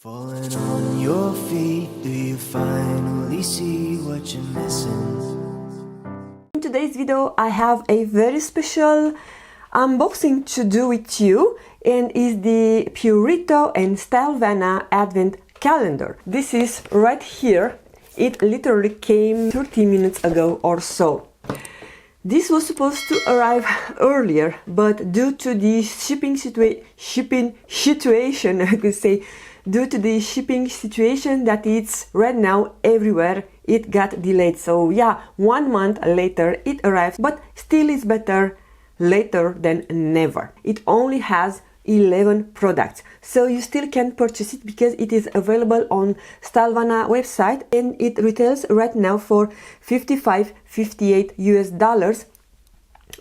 Falling on your feet, do you finally see what you're missing? In today's video I have a very special unboxing to do with you, and is the Purito and Stylevana Advent Calendar. This is right here. It literally came 30 minutes ago or so. This was supposed to arrive earlier, but due to the shipping situation, I could say, due to the shipping situation that it's right now everywhere, it got delayed. So yeah, 1 month later it arrives, but still it's better later than never. It only has 11 products, so you still can purchase it because it is available on Stylevana website, and it retails right now for $55.58 US.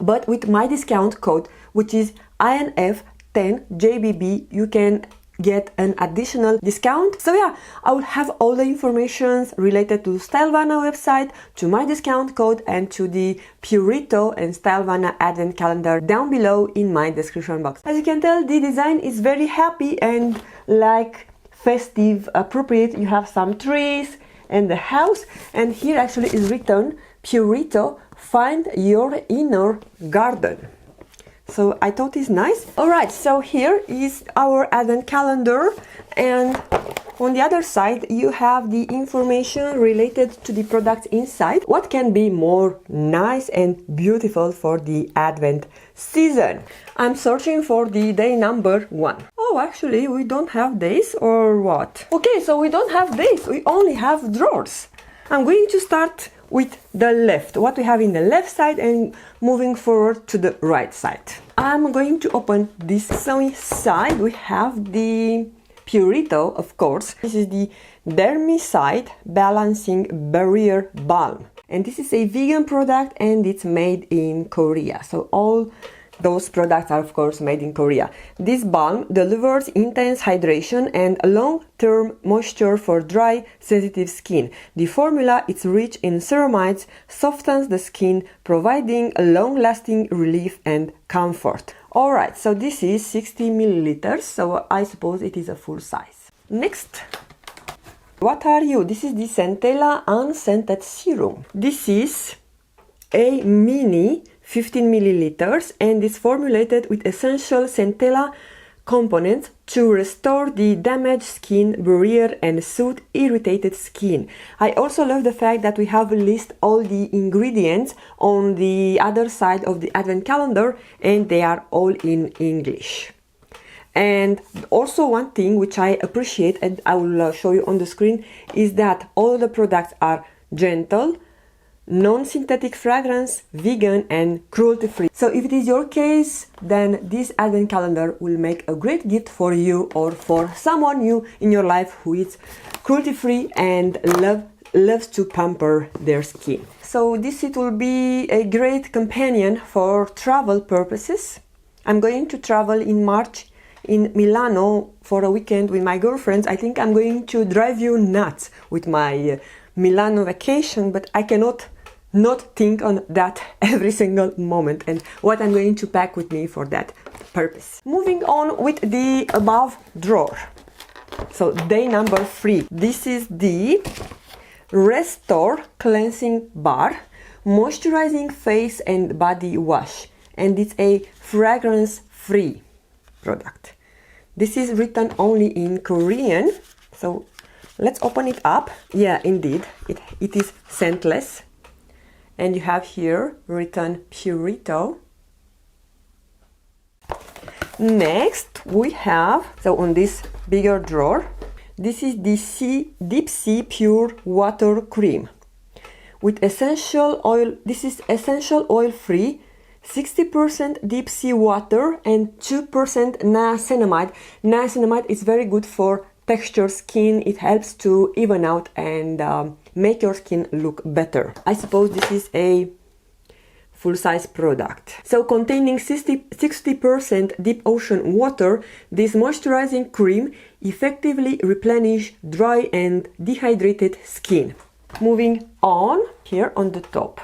But with my discount code, which is INF10JBB, you can get an additional discount. So yeah, I will have all the information related to Stylevana website, to my discount code, and to the Purito and Stylevana Advent Calendar down below in my description box. As you can tell, the design is very happy and like festive appropriate. You have some trees and the house, and here actually is written Purito, find your inner garden. So I thought it's nice. Alright, so here is our advent calendar, and on the other side you have the information related to the products inside. What can be more nice and beautiful for the advent season? I'm searching for the day number 1. Oh, actually we don't have days, or what? Okay, so we don't have days, we only have drawers. I'm going to start with the left, what we have in the left side, and moving forward to the right side. I'm going to open this. So inside we have the Purito, of course. This is the Dermicide Balancing Barrier Balm, and this is a vegan product and it's made in Korea. So all those products are of course made in Korea. This balm delivers intense hydration and long-term moisture for dry, sensitive skin. The formula is rich in ceramides, softens the skin, providing a long-lasting relief and comfort. Alright, so this is 60 milliliters, so I suppose it is a full size. Next, what are you? This is the Centella Unscented Serum. This is a mini 15 milliliters and is formulated with essential Centella components to restore the damaged skin barrier and soothe irritated skin. I also love the fact that we have listed all the ingredients on the other side of the advent calendar, and they are all in English. And also one thing which I appreciate, and I will show you on the screen, is that all the products are gentle, non-synthetic fragrance, vegan and cruelty-free. So if it is your case, then this advent calendar will make a great gift for you or for someone new in your life who is cruelty-free and loves to pamper their skin. So this it will be a great companion for travel purposes. I'm going to travel in March in Milano for a weekend with my girlfriends. I think I'm going to drive you nuts with my Milano vacation, but I cannot not think on that every single moment and what I'm going to pack with me for that purpose. Moving on with the above drawer. So day number 3. This is the Restore Cleansing Bar Moisturizing Face and Body Wash, and it's a fragrance-free product. This is written only in Korean, so let's open it up. Yeah, indeed, it is scentless. And you have here written Purito. Next we have, so on this bigger drawer, this is the Deep Sea Pure Water Cream with essential oil. This is essential oil free, 60% deep sea water and 2% niacinamide. Niacinamide is very good for textured skin. It helps to even out and make your skin look better. I suppose this is a full-size product. So containing 60% deep ocean water, this moisturizing cream effectively replenishes dry and dehydrated skin. Moving on, here on the top,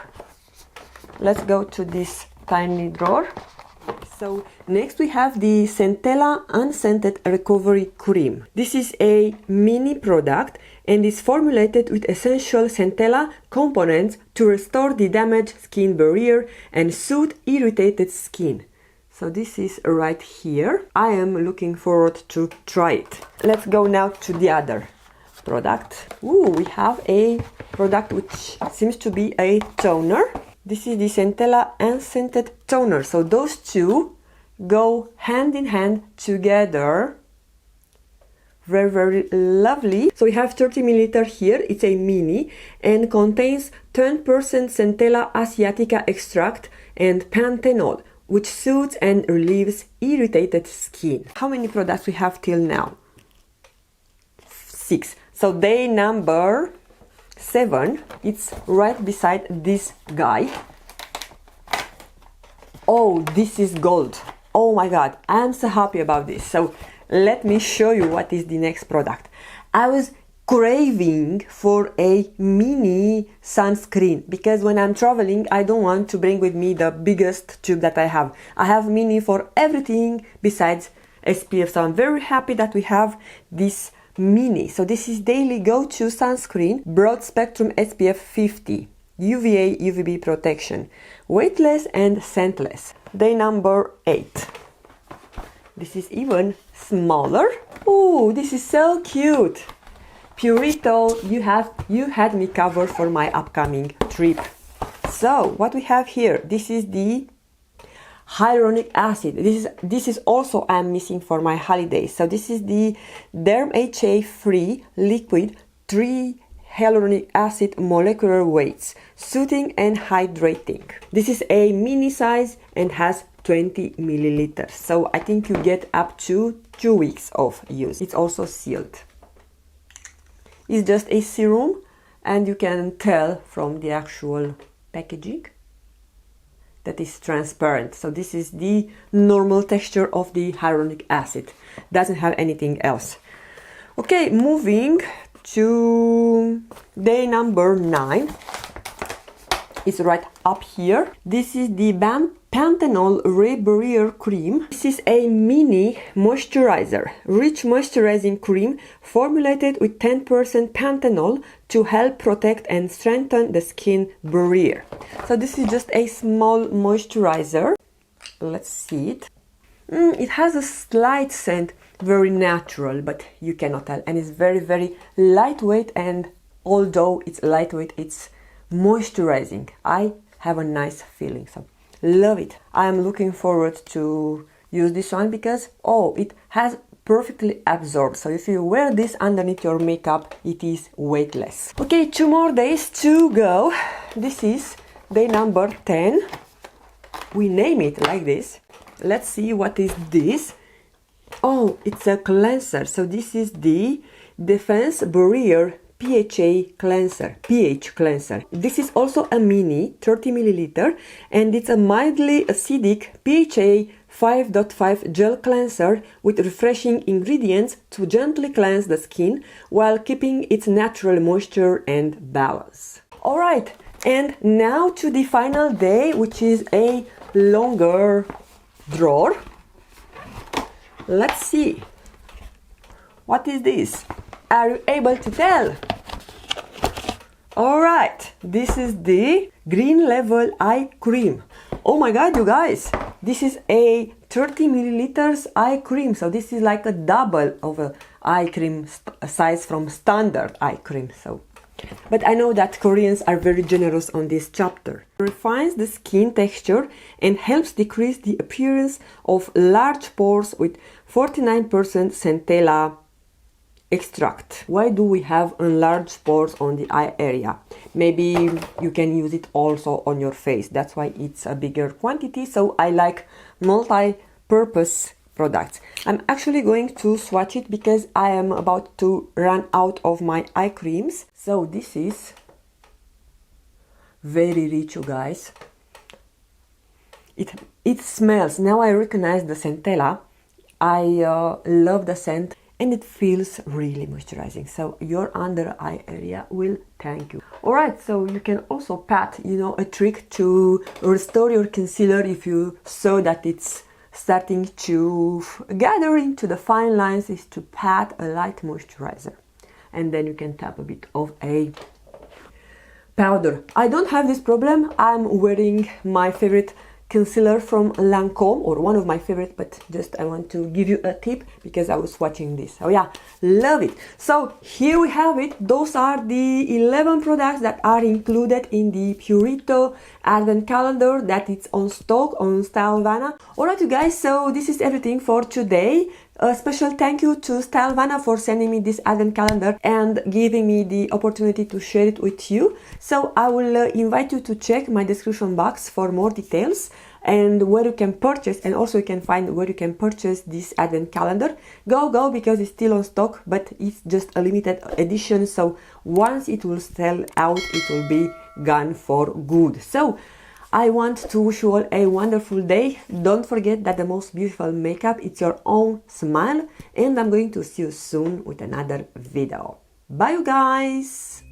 let's go to this tiny drawer. So next we have the Centella Unscented Recovery Cream. This is a mini product and is formulated with essential Centella components to restore the damaged skin barrier and soothe irritated skin. So this is right here. I am looking forward to try it. Let's go now to the other product. Ooh, we have a product which seems to be a toner. This is the Centella Unscented Toner. So those two go hand in hand together. Very, very lovely. So we have 30 milliliter here. It's a mini and contains 10% Centella asiatica extract and panthenol, which soothes and relieves irritated skin. How many products we have till now? 6. So day number 7, it's right beside this guy. Oh, this is gold. Oh my god, I'm so happy about this. So let me show you what is the next product. I was craving for a mini sunscreen because when I'm traveling I don't want to bring with me the biggest tube that I have. I have mini for everything besides SPF, so I'm very happy that we have this mini. So this is daily go-to sunscreen, broad spectrum SPF 50, UVA UVB protection, weightless and scentless. Day number 8. This is even smaller. Oh, this is so cute. Purito, you had me covered for my upcoming trip. So what we have here, this is the hyaluronic acid. This is also I'm missing for my holidays. So this is the Derm HA free liquid 3 hyaluronic acid molecular weights, soothing and hydrating. This is a mini size and has 20 milliliters. So I think you get up to 2 weeks of use. It's also sealed. It's just a serum and you can tell from the actual packaging that is transparent. So this is the normal texture of the hyaluronic acid. Doesn't have anything else. Okay, moving to day number 9. It's right up here. This is the BAM Panthenol Ray Barrier Cream. This is a mini moisturizer, rich moisturizing cream formulated with 10% panthenol to help protect and strengthen the skin barrier. So this is just a small moisturizer. Let's see it. It has a slight scent, very natural, but you cannot tell. And it's very, very lightweight, and although it's lightweight, it's moisturizing. I have a nice feeling, so love it. I am looking forward to use this one because it has perfectly absorbed. So if you wear this underneath your makeup, it is weightless. Okay, 2 more days to go. This is day number 10. We name it like this. Let's see what is this. Oh, it's a cleanser. So this is the Defense Barrier PHA cleanser, pH cleanser. This is also a mini, 30 milliliter, and it's a mildly acidic PHA 5.5 gel cleanser with refreshing ingredients to gently cleanse the skin while keeping its natural moisture and balance. Alright, and now to the final day, which is a longer drawer. Let's see. What is this? Are you able to tell? Alright, this is the Green Level Eye Cream. Oh my god, you guys! This is a 30 milliliters eye cream. So this is like a double of a eye cream size from standard eye cream. But I know that Koreans are very generous on this chapter. It refines the skin texture and helps decrease the appearance of large pores with 49% centella extract. Why do we have enlarged pores on the eye area? Maybe you can use it also on your face. That's why it's a bigger quantity. So I like multi-purpose products. I'm actually going to swatch it because I am about to run out of my eye creams. So this is very rich, you guys. It smells. Now I recognize the centella. I love the scent. And it feels really moisturizing, so your under eye area will thank you. Alright, so you can also pat, a trick to restore your concealer if you saw that it's starting to gather into the fine lines is to pat a light moisturizer, and then you can tap a bit of a powder. I don't have this problem. I'm wearing my favorite concealer from Lancome, or one of my favorite, but just I want to give you a tip because I was watching this. So yeah, love it. So here we have it. Those are the 11 products that are included in the Purito advent calendar that it's on stock on Stylevana. Alright you guys, so this is everything for today. A special thank you to Stylevana for sending me this advent calendar and giving me the opportunity to share it with you. So I will invite you to check my description box for more details and where you can purchase, and also you can find where you can purchase this advent calendar. Go because it's still on stock, but it's just a limited edition, so once it will sell out it will be gone for good. So I want to wish you all a wonderful day. Don't forget that the most beautiful makeup is your own smile, and I'm going to see you soon with another video. Bye you guys!